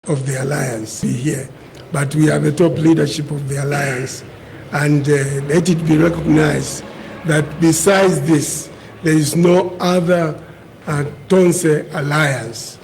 of the Alliance be here, but we are the top leadership of the Alliance, and let it be recognized that besides this, there is no other Tonse Alliance.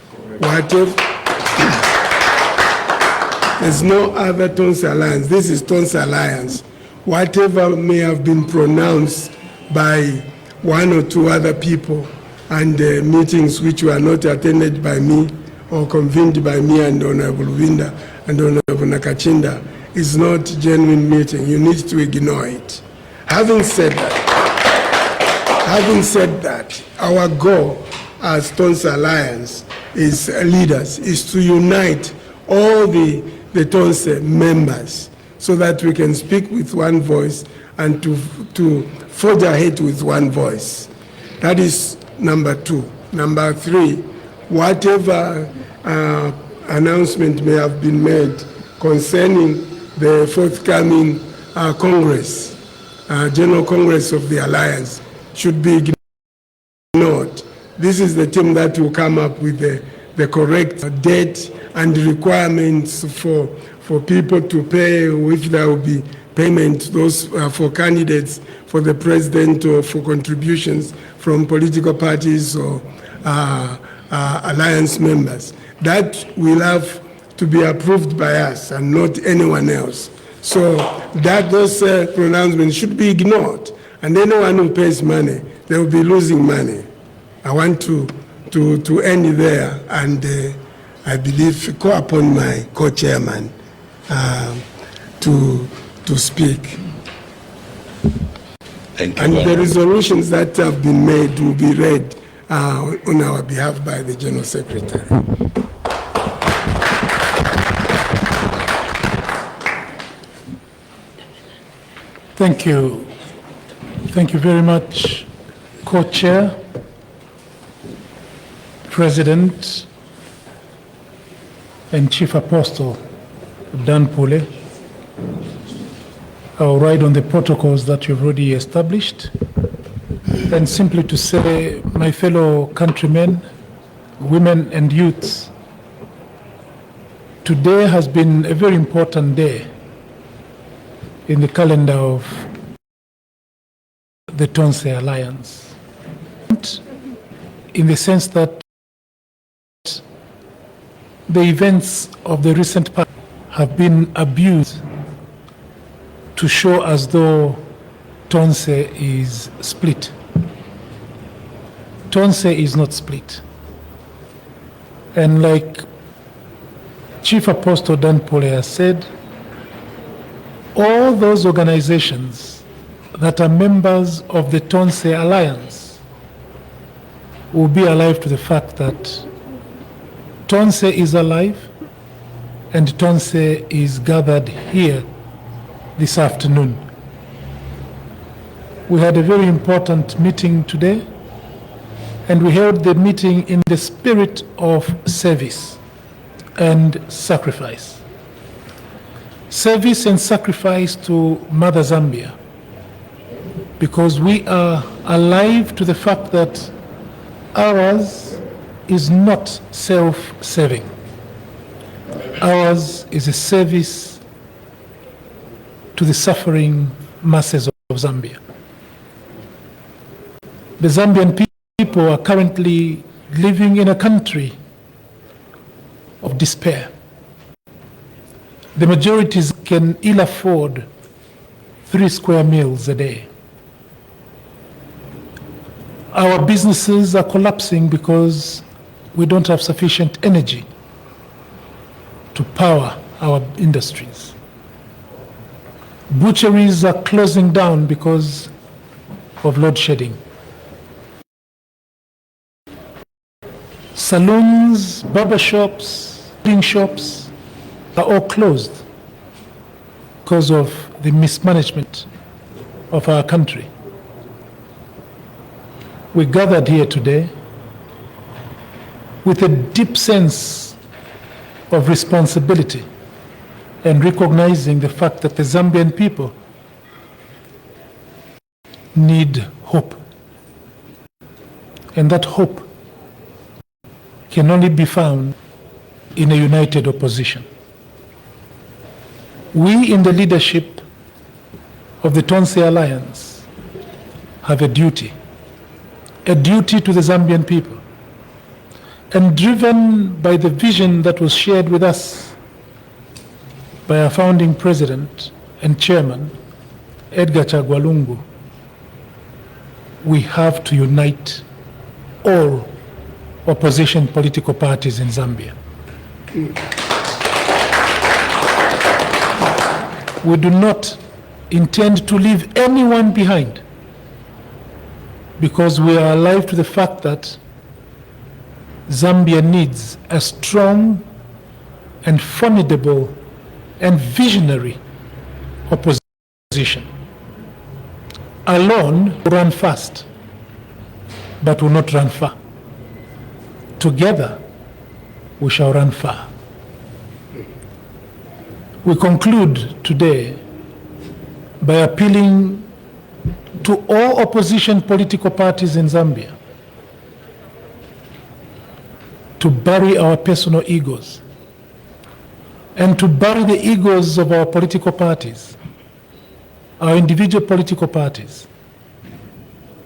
There's no other Tonse Alliance. This is Tonse Alliance. Whatever may have been pronounced by one or two other people and meetings which were not attended by me or convened by me and Honorable Winda and Honorable Nakachinda is not a genuine meeting. You need to ignore it. Having said that, our goal as Tonse Alliance is leaders is to unite all the Tonse members so that we can speak with one voice and to forge ahead with one voice. That is number 2. Number 3, whatever announcement may have been made concerning the forthcoming Congress, General Congress of the Alliance, should be ignored. This is the team that will come up with the correct date and requirements for people to pay, which there will be payment, those for candidates for the president or for contributions from political parties or alliance members. That will have to be approved by us and not anyone else. So that those pronouncements should be ignored. And anyone who pays money, they will be losing money. I want to end there, and I believe call upon my co-chairman to speak. Thank you. And the resolutions that have been made will be read on our behalf by the General Secretary. Thank you. Thank you very much, Co-Chair, President, and Chief Apostle Dan PULE. I'll ride on the protocols that you've already established, and simply to say, my fellow countrymen, women and youths, today has been a very important day in the calendar of the Tonse Alliance, in the sense that the events of the recent past have been abused to show as though Tonse is split. Tonse is not split. And like Chief Apostle Dan PULE has said, all those organizations that are members of the Tonse Alliance will be alive to the fact that Tonse is alive and Tonse is gathered here this afternoon. We had a very important meeting today, and we held the meeting in the spirit of service and sacrifice. Service and sacrifice to Mother Zambia, because we are alive to the fact that ours is not self-serving. Ours is a service to the suffering masses of Zambia. The Zambian people are currently living in a country of despair. The majorities can ill afford 3 square meals a day. Our businesses are collapsing because we don't have sufficient energy to power our industries. Butcheries are closing down because of load shedding. Saloons, barber shops, cleaning shops are all closed because of the mismanagement of our country. We gathered here today with a deep sense of responsibility and recognizing the fact that the Zambian people need hope. And that hope can only be found in a united opposition. We in the leadership of the Tonse Alliance have a duty to the Zambian people. And driven by the vision that was shared with us by our founding president and chairman, Edgar Chagwa Lungu, we have to unite all opposition political parties in Zambia. We do not intend to leave anyone behind, because we are alive to the fact that Zambia needs a strong and formidable and visionary opposition. Alone, we run fast, but will not run far. Together, we shall run far. We conclude today by appealing to all opposition political parties in Zambia to bury our personal egos and to bury the egos of our political parties, our individual political parties,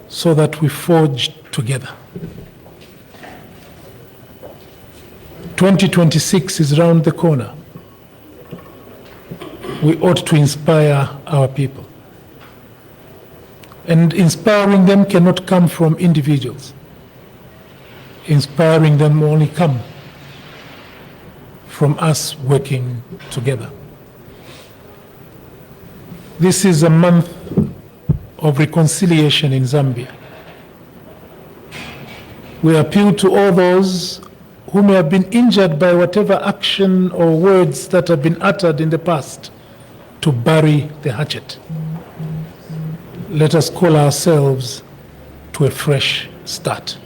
so that we forge together. 2026 is round the corner. We ought to inspire our people. And inspiring them cannot come from individuals. Inspiring them only come from us working together. This is a month of reconciliation in Zambia. We appeal to all those who may have been injured by whatever action or words that have been uttered in the past to bury the hatchet. Let us call ourselves to a fresh start.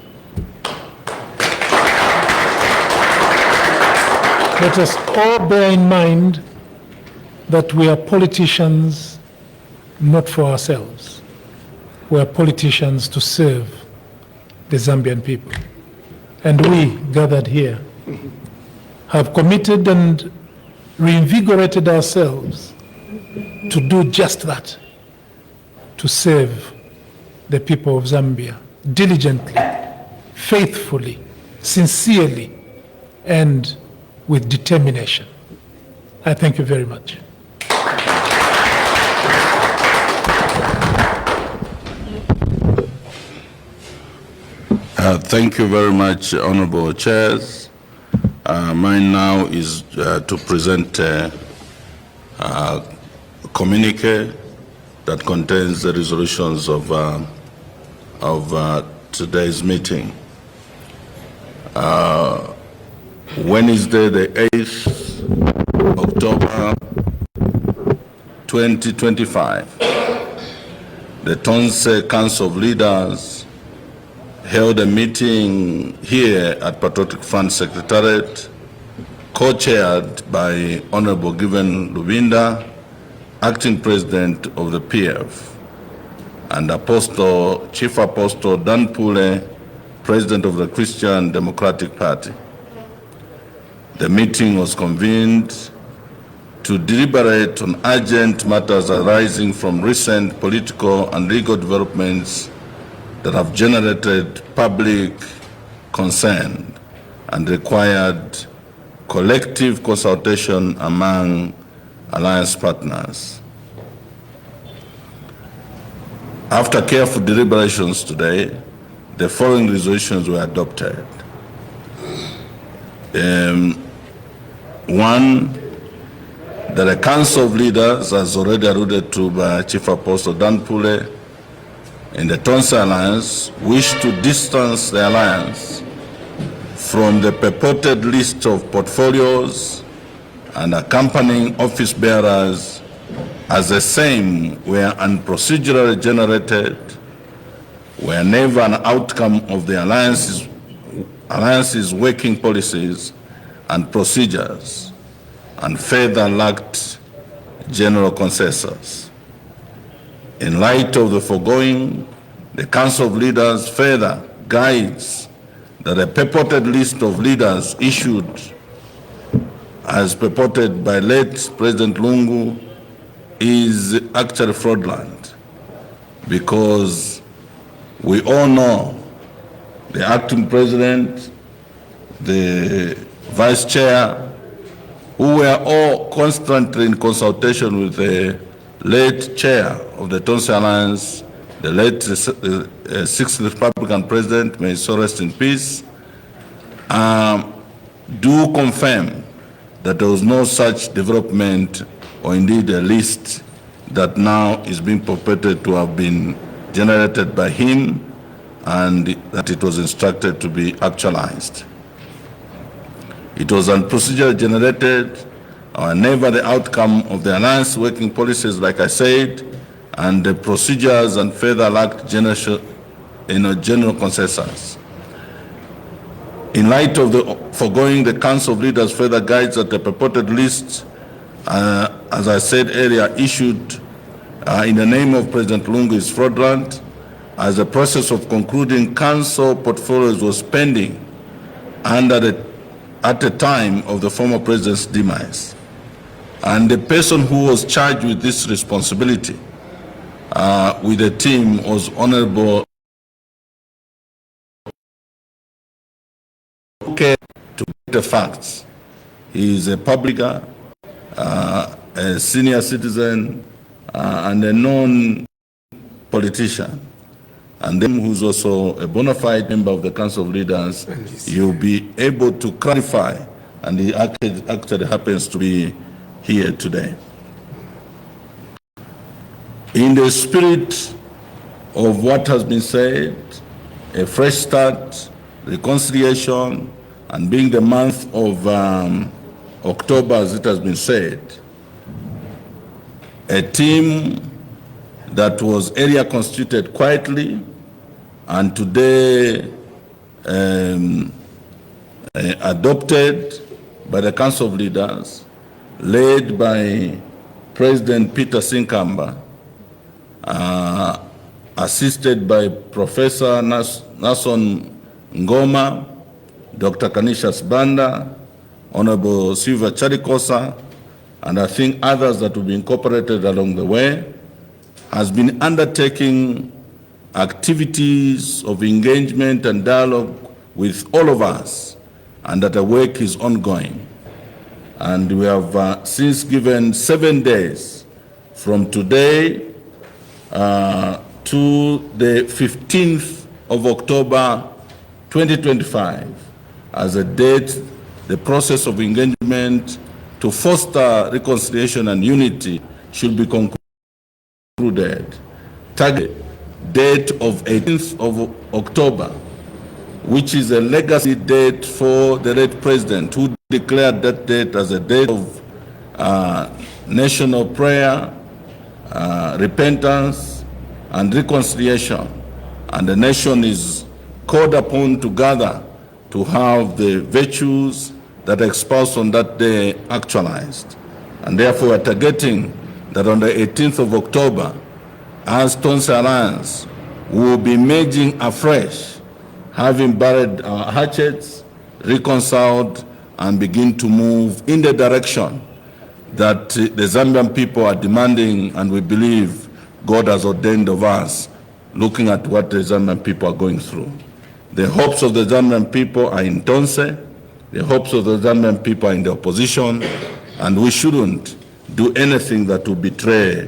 Let us all bear in mind that we are politicians not for ourselves. We are politicians to serve the Zambian people. And we, gathered here, have committed and reinvigorated ourselves to do just that, to serve the people of Zambia diligently, faithfully, sincerely, and with determination. I thank you very much. Thank you very much, Honorable Chairs. Mine now is to present a communique that contains the resolutions of today's meeting. Wednesday, the 8th October 2025, the Tonse Council of Leaders held a meeting here at Patriotic Front Secretariat, co-chaired by Honorable Given Lubinda, Acting President of the PF, and Chief Apostle Dan Pule, President of the Christian Democratic Party. The meeting was convened to deliberate on urgent matters arising from recent political and legal developments that have generated public concern and required collective consultation among alliance partners. After careful deliberations today, the following resolutions were adopted. One, that the Council of Leaders, as already alluded to by Chief Apostle Dan Pule, in the Tonse Alliance, wish to distance the alliance from the purported list of portfolios and accompanying office bearers, as the same were unprocedurally generated, were never an outcome of the alliance's working policies and procedures, and further lacked general consensus. In light of the foregoing, the Council of Leaders further guides that a purported list of leaders issued as purported by late President Lungu, is actually fraudulent, because we all know the acting president, the vice chair, who were all constantly in consultation with the late chair of the Tonse Alliance, the late sixth Republican president, may he so rest in peace, do confirm that there was no such development, or indeed a list that now is being purported to have been generated by him, and that it was instructed to be actualized. It was procedurally generated, never the outcome of the alliance working policies, like I said, and the procedures and further lacked general consensus. In light of the foregoing, the Council of Leaders further guides that the purported list, as I said earlier, issued in the name of President Lungu is fraudulent, as the process of concluding council portfolios was pending at the time of the former president's demise. And the person who was charged with this responsibility with the team was Honorable to get the facts. He is a publicer, a senior citizen, and a known politician. And then who's also a bona fide member of the Council of Leaders, you'll be able to clarify, and he actually happens to be here today. In the spirit of what has been said, a fresh start, reconciliation, and being the month of October, as it has been said, a team that was earlier constituted quietly and today adopted by the Council of Leaders, led by President Peter Sinkamba, assisted by Professor Nason Ngoma, Dr. Kanishas Banda, Honorable Silva Charikosa, and I think others that will be incorporated along the way, has been undertaking activities of engagement and dialogue with all of us, and that the work is ongoing. And we have since given 7 days from today to the 15th of October 2025 as a date, the process of engagement to foster reconciliation and unity should be concluded. Target date of 18th of October, which is a legacy date for the late president, who declared that date as a date of national prayer, repentance, and reconciliation. And the nation is called upon to gather to have the virtues that are espoused on that day actualized. And therefore, we are targeting that on the 18th of October, as Tonse Alliance, we will be merging afresh, having buried our hatchets, reconciled, and begin to move in the direction that the Zambian people are demanding, and we believe God has ordained of us, looking at what the Zambian people are going through. The hopes of the Zambian people are in Tonse, the hopes of the Zambian people are in the opposition, and we shouldn't do anything that will betray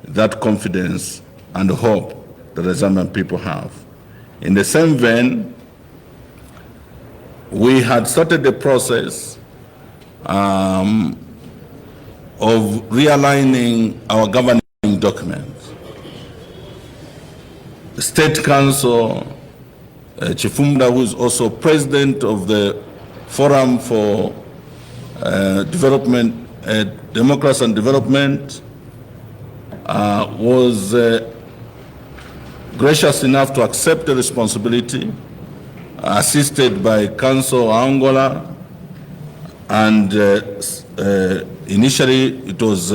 that confidence and hope that the Zambian people have. In the same vein, we had started the process of realigning our governing documents. The State Council, Chifumda, who is also president of the Forum for Development, Democracy and Development, was gracious enough to accept the responsibility, assisted by Council Angola, and initially it was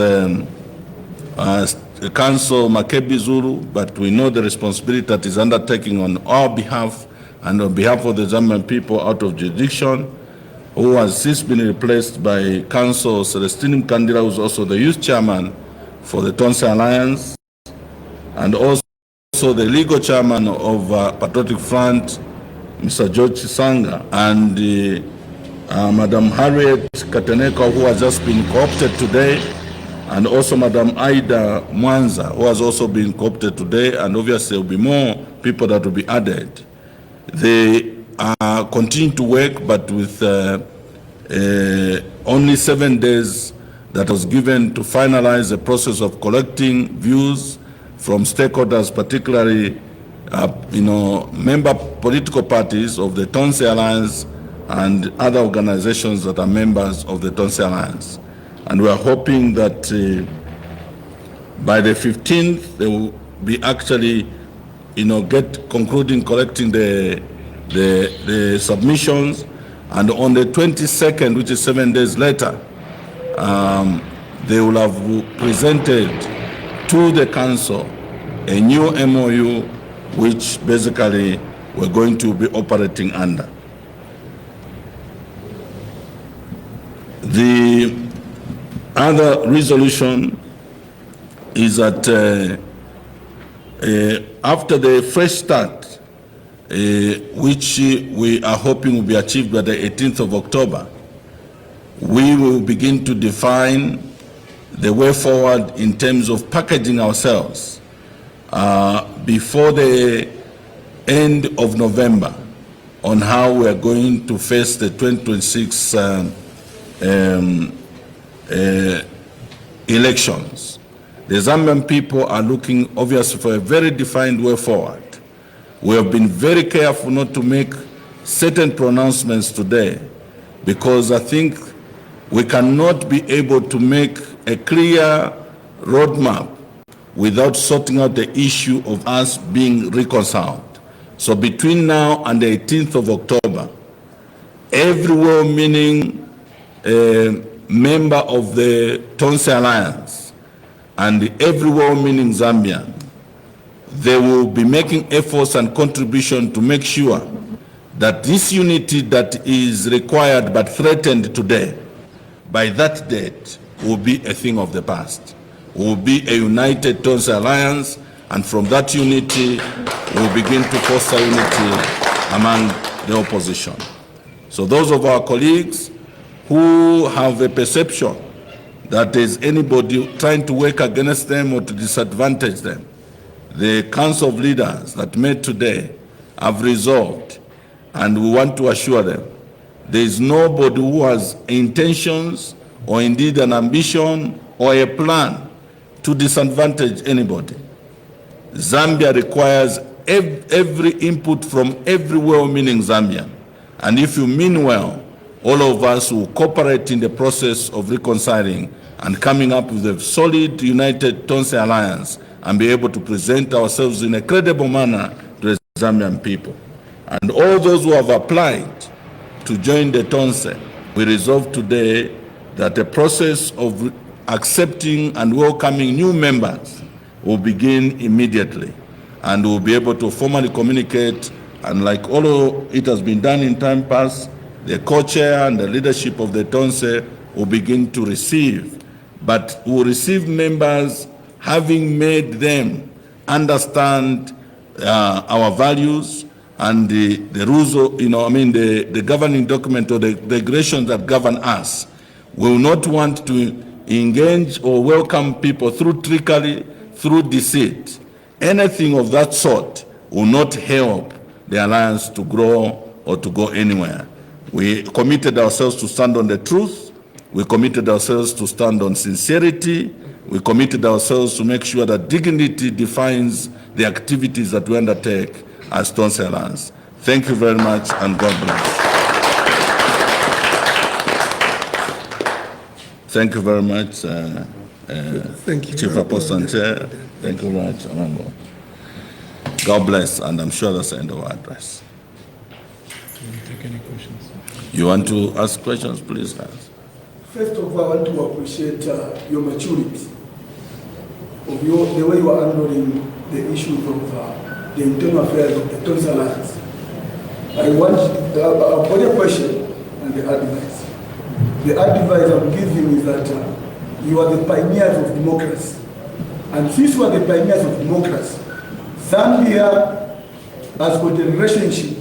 Council Makebi Zulu, but we know the responsibility that is undertaking on our behalf and on behalf of the Zambian people out of jurisdiction. who has since been replaced by Councillor Celestine Kandila, who is also the youth chairman for the Tonse Alliance, and also the legal chairman of Patriotic Front, Mr. George Chisanga, and Madam Harriet Kateneka, who has just been co-opted today, and also Madam Aida Mwanza, who has also been co-opted today, and obviously there will be more people that will be added. They are continuing to work, but with only 7 days that was given to finalize the process of collecting views from stakeholders, particularly member political parties of the Tonse Alliance and other organizations that are members of the Tonse Alliance. And we are hoping that by the 15th, they will be actually, concluding collecting the submissions, and on the 22nd, which is 7 days later, they will have presented to the council a new MOU, which basically we're going to be operating under. The other resolution is that after the fresh start, which we are hoping will be achieved by the 18th of October, we will begin to define the way forward in terms of packaging ourselves before the end of November on how we are going to face the 2026 elections. The Zambian people are looking obviously for a very defined way forward. We have been very careful not to make certain pronouncements today, because I think we cannot be able to make a clear roadmap without sorting out the issue of us being reconciled. So between now and the 18th of October, every well-meaning member of the Tonse Alliance and every well-meaning Zambian, they will be making efforts and contribution to make sure that this unity that is required but threatened today, by that date, will be a thing of the past. Will be a united Tonse Alliance, and from that unity, we'll begin to foster unity among the opposition. So those of our colleagues who have a perception that there's anybody trying to work against them or to disadvantage them, the Council of Leaders that met today have resolved, and we want to assure them there is nobody who has intentions or indeed an ambition or a plan to disadvantage anybody. Zambia requires every input from every well-meaning Zambian. And if you mean well, all of us will cooperate in the process of reconciling and coming up with a solid, united Tonse Alliance and be able to present ourselves in a credible manner to the Zambian people. And all those who have applied to join the Tonse, we resolve today that the process of accepting and welcoming new members will begin immediately, and we'll be able to formally communicate, and like all of it has been done in time past, the co-chair and the leadership of the Tonse will begin to receive, but will receive members having made them understand our values and the rules of, the governing document or the regulations that govern us. We will not want to engage or welcome people through trickery, through deceit. Anything of that sort will not help the alliance to grow or to go anywhere. We committed ourselves to stand on the truth. We committed ourselves to stand on sincerity. We committed ourselves to make sure that dignity defines the activities that we undertake as Tonse Alliance. Thank you very much, and God bless. Thank you very much, Thank you. Chief Apostle and Chair. Thank you very much, Amango. God bless, and I'm sure that's the end of our address. Take any questions? You want to ask questions, please ask. First of all, I want to appreciate your maturity, of the way you are handling the issues of the internal affairs of the Tonse Alliance. I want a question and the advice. The advice I'm giving is that you are the pioneers of democracy. And since you are the pioneers of democracy, Zambia has got a relationship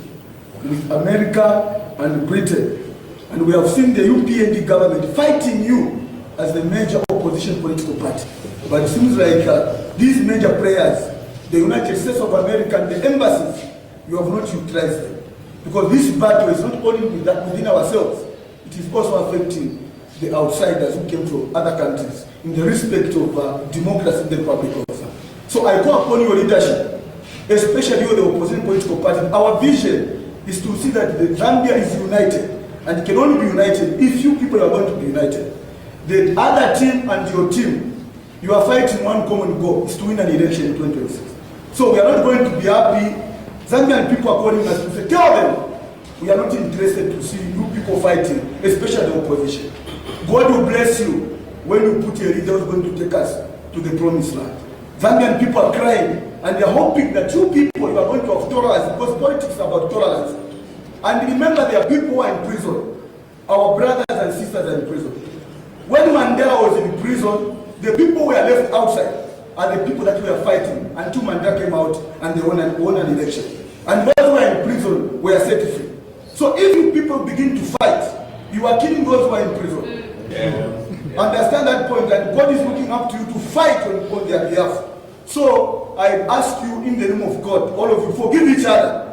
with America and Britain. And we have seen the UPND government fighting you as the major opposition political party. But it seems like these major players, the United States of America and the embassies, you have not utilized them. Because this battle is not only within ourselves, it is also affecting the outsiders who came from other countries in the respect of democracy in the Republic of Zambia. So I call upon your leadership, especially with the opposition political party. Our vision is to see that the Zambia is united, and it can only be united if you people are going to be united. The other team and your team, you are fighting one common goal, is to win an election in 2026. So we are not going to be happy. Zambian people are calling us to say, tell them, we are not interested to see you people fighting, especially the opposition. God will bless you when you put a leader who is going to take us to the promised land. Zambian people are crying, and they are hoping that you people, you are going to have tolerance, because politics is about tolerance. And remember, there are people who are in prison. Our brothers and sisters are in prison. When Mandela was in prison, the people who were left outside are the people that were fighting until Mandela came out and they won an election. And those who are in prison were set free. So if you people begin to fight, you are killing those who are in prison. Understand that point, that God is looking up to you to fight on their behalf. So I ask you in the name of God, all of you, forgive each other.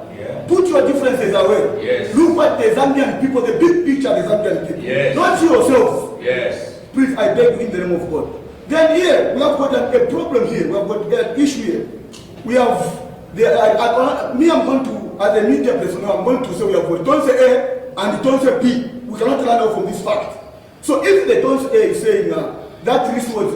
Put your differences away. Look at the Zambian people, the big picture of the Zambian people. Not you yourselves. Please, I beg you in the name of God. Then here, we have got a problem here. We have got an issue here. We have, I'm going to, as a media person, I'm going to say we have got Tonse A and Tonse B. We cannot run out from this fact. So if the Tonse A is saying that list was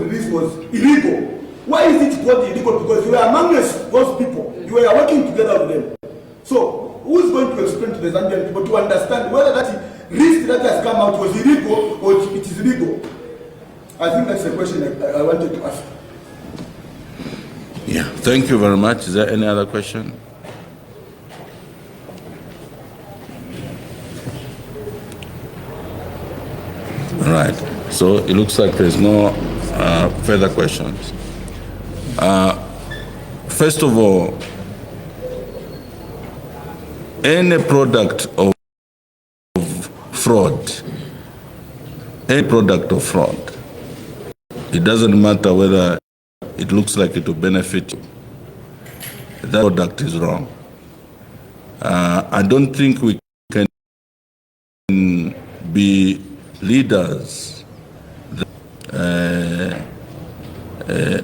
illegal, why is it called illegal? Because you were among those people. You were working together with them. So who is going to explain to the Zambian people to understand whether that list that has come out was illegal or it is legal? I think that's the question I wanted to ask. Yeah, thank you very much. Is there any other question? All right. So it looks like there's no further questions. First of all, any product of fraud, it doesn't matter whether it looks like it will benefit you. That product is wrong. I don't think we can be leaders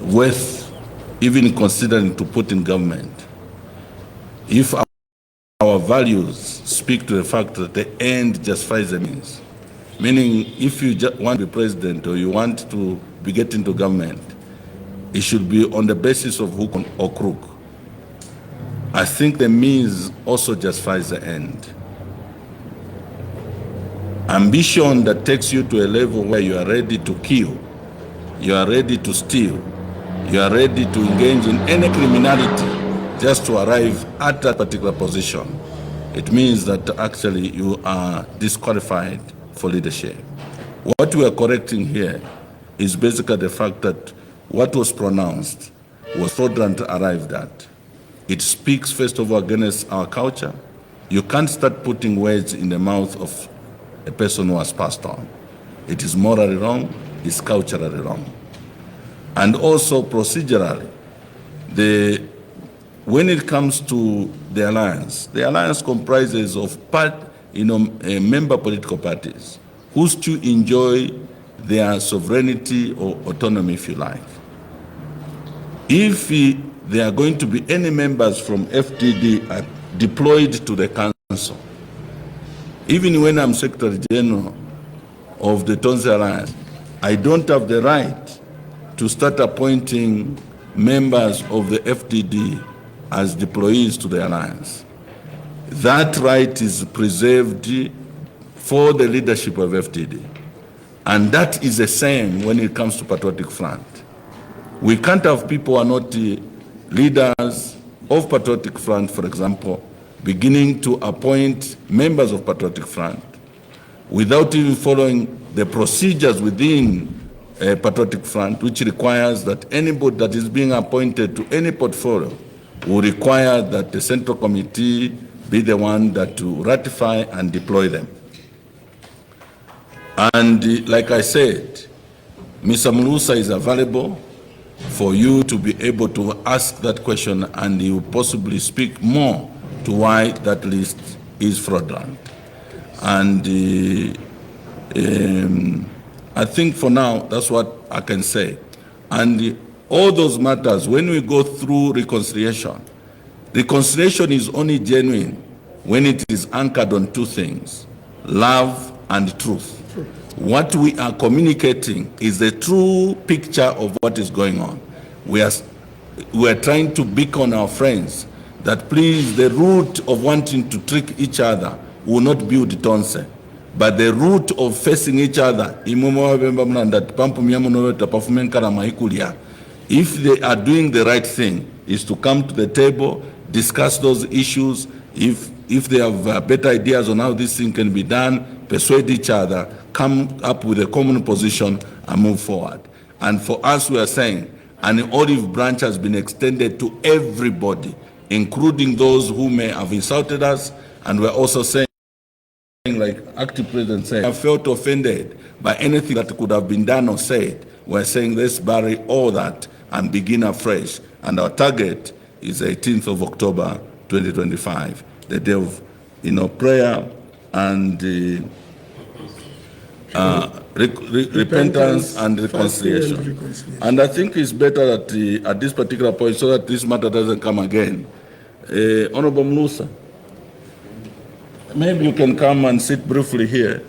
worth even considering to put in government if our values speak to the fact that the end justifies the means. Meaning, if you want to be president or you want to be get into government, it should be on the basis of hook or crook. I think the means also justifies the end. Ambition that takes you to a level where you are ready to kill, you are ready to steal, you are ready to engage in any criminality just to arrive at that particular position, it means that actually you are disqualified for leadership. What we are correcting here is basically the fact that what was pronounced was fraudulent arrived at. It speaks, first of all, against our culture. You can't start putting words in the mouth of a person who has passed on. It is morally wrong, it's culturally wrong. And also procedurally, when it comes to the alliance comprises of member political parties who still enjoy their sovereignty or autonomy, if you like. If there are going to be any members from FDD deployed to the council, even when I'm Secretary General of the Tonse Alliance, I don't have the right to start appointing members of the FDD as deployees to the alliance. That right is preserved for the leadership of FDD. And that is the same when it comes to Patriotic Front. We can't have people who are not leaders of Patriotic Front, for example, beginning to appoint members of Patriotic Front without even following the procedures within a Patriotic Front, which requires that anybody that is being appointed to any portfolio will require that the Central Committee be the one that to ratify and deploy them. And like I said, Mr. Mulusa is available for you to be able to ask that question, and he will possibly speak more to why that list is fraudulent. And I think for now, that's what I can say. And all those matters, when we go through reconciliation, reconciliation is only genuine when it is anchored on two things: love and truth. What we are communicating is the true picture of what is going on. We are trying to beacon our friends that please, the root of wanting to trick each other will not build Tonse, but the root of facing each other, if they are doing the right thing, is to come to the table, discuss those issues. If they have better ideas on how this thing can be done, persuade each other, come up with a common position and move forward. And for us, we are saying an olive branch has been extended to everybody, including those who may have insulted us. And we're also saying, like active president said, I felt offended by anything that could have been done or said. We're saying let's bury all that and begin afresh. And our target is 18th of October, 2025, the day of prayer and repentance and reconciliation. And I think it's better that at this particular point, so that this matter doesn't come again. Honorable Mulusa, maybe you can come and sit briefly here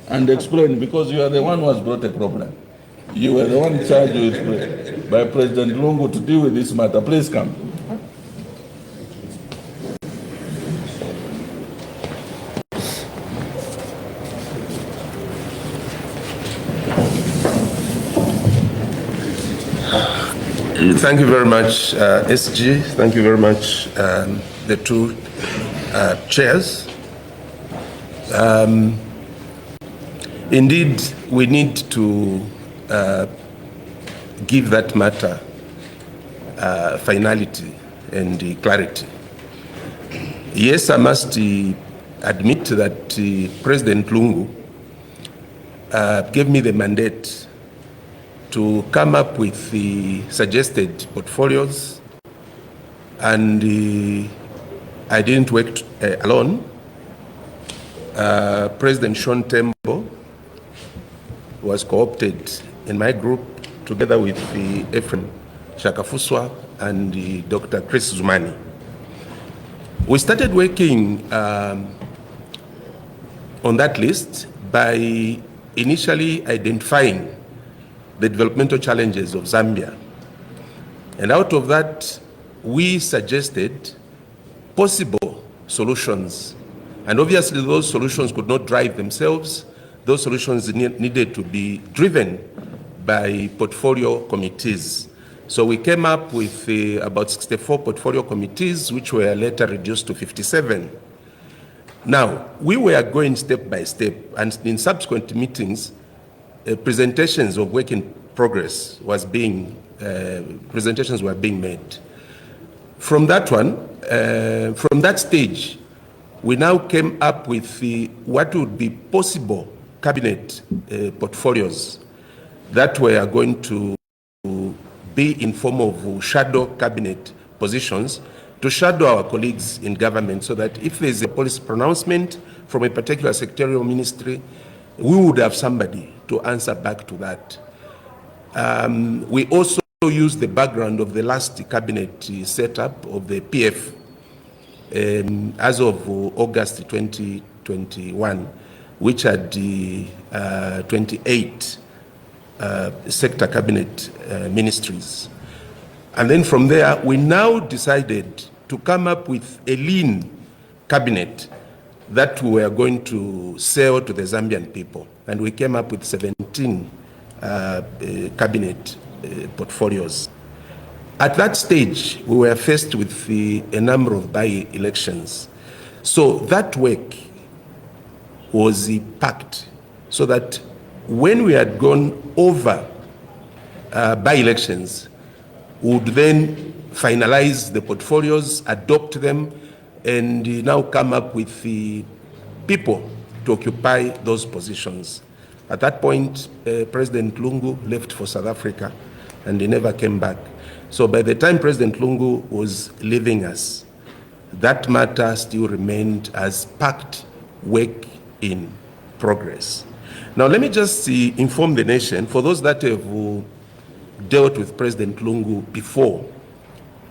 and explain, because you are the one who has brought a problem. You were the one charged with by President Lungu to deal with this matter. Please come. Thank you very much, SG. Thank you very much, the two chairs. Indeed, we need to give that matter finality and clarity. Yes, I must admit that President Lungu gave me the mandate to come up with the suggested portfolios, and I didn't work alone. President Sean Tembo was co-opted in my group together with the Ephraim Shakafuswa and Dr. Chris Zumani. We started working on that list by initially identifying the developmental challenges of Zambia. And out of that, we suggested possible solutions. And obviously those solutions could not drive themselves. Those solutions needed to be driven by portfolio committees. So we came up with about 64 portfolio committees, which were later reduced to 57. Now, we were going step by step, and in subsequent meetings, presentations of work in progress was presentations were being made. From that one, from that stage, we now came up with what would be possible cabinet portfolios that were going to be in form of shadow cabinet positions to shadow our colleagues in government, so that if there's a policy pronouncement from a particular secretarial ministry, we would have somebody to answer back to that. We also used the background of the last cabinet setup of the PF as of August 2021, which had 28 sector cabinet ministries. And then from there, we now decided to come up with a lean cabinet that we were going to sell to the Zambian people. And we came up with 17 cabinet portfolios. At that stage, we were faced with a number of by-elections. So that work was packed so that when we had gone over by-elections, we would then finalize the portfolios, adopt them, and now come up with the people to occupy those positions. At that point, President Lungu left for South Africa, and he never came back. So by the time President Lungu was leaving us, that matter still remained as packed work in progress. Now let me just inform the nation, for those that have dealt with President Lungu before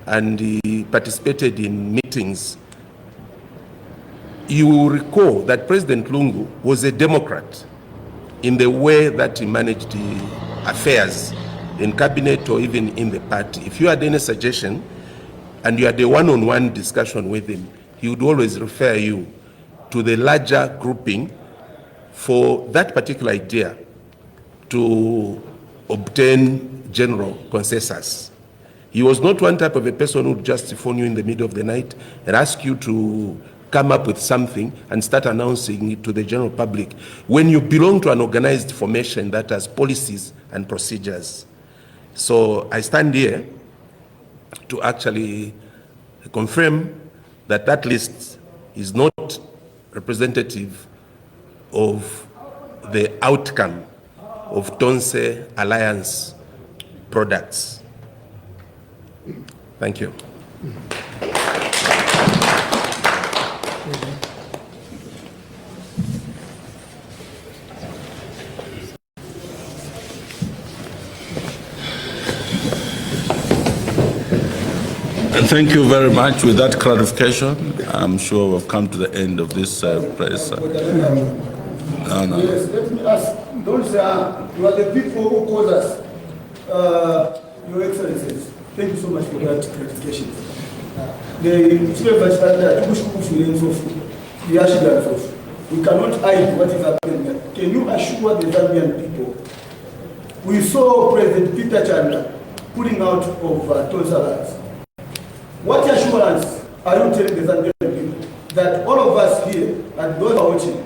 and he participated in meetings, you will recall that President Lungu was a Democrat in the way that he managed the affairs in cabinet or even in the party. If you had any suggestion and you had a one-on-one discussion with him, he would always refer you to the larger grouping for that particular idea to obtain general consensus. He was not one type of a person who would just phone you in the middle of the night and ask you to come up with something and start announcing it to the general public when you belong to an organized formation that has policies and procedures. So I stand here to actually confirm that that list is not representative of the outcome of Tonse Alliance products. Thank you. Thank you very much. With that clarification, I'm sure we've come to the end of this press. No. Yes, let me ask. Those you are the people who called us, Your Excellencies. Thank you so much for that clarification. We cannot hide what is happening. Can you assure the Zambian people? We saw President Peter Chanda putting out of Tonse Alliance. What assurance are you telling the Zambian people that all of us here and those who are watching,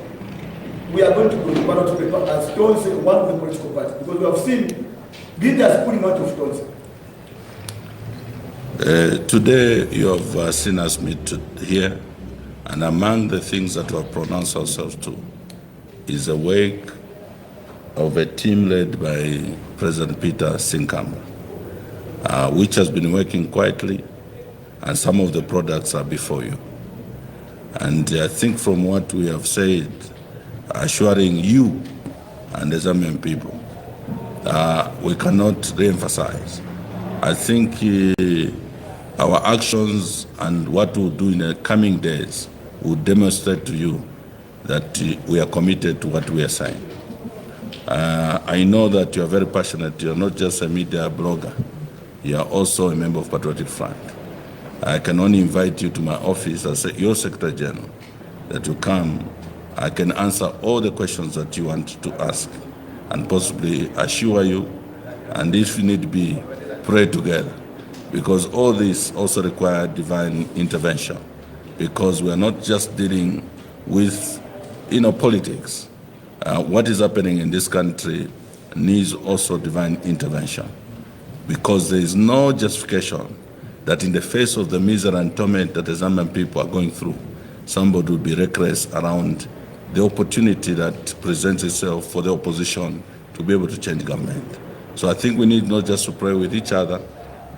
we are going to go to ballot paper as Tonse, one of the political parties? Because we have seen leaders putting out of Tonse. Today you have seen us meet here, and among the things that we have pronounced ourselves to is a work of a team led by President Peter Sinkamba, which has been working quietly, and some of the products are before you. And I think from what we have said, assuring you and the Zambian people, we cannot re-emphasize. I think our actions and what we'll do in the coming days will demonstrate to you that we are committed to what we are saying. I know that you are very passionate. You are not just a media blogger. You are also a member of Patriotic Front. I can only invite you to my office as your Secretary General, that you come. I can answer all the questions that you want to ask and possibly assure you, and if you need to be, pray together, because all this also requires divine intervention, because we are not just dealing with politics. What is happening in this country needs also divine intervention, because there is no justification that in the face of the misery and torment that the Zambian people are going through, somebody would be reckless around the opportunity that presents itself for the opposition to be able to change government. So I think we need not just to pray with each other,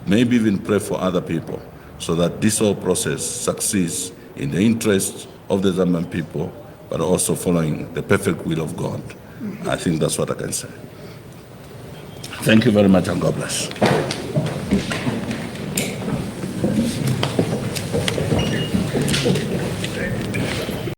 maybe even pray for other people, so that this whole process succeeds in the interest of the Zambian people, but also following the perfect will of God. I think that's what I can say. Thank you very much, and God bless.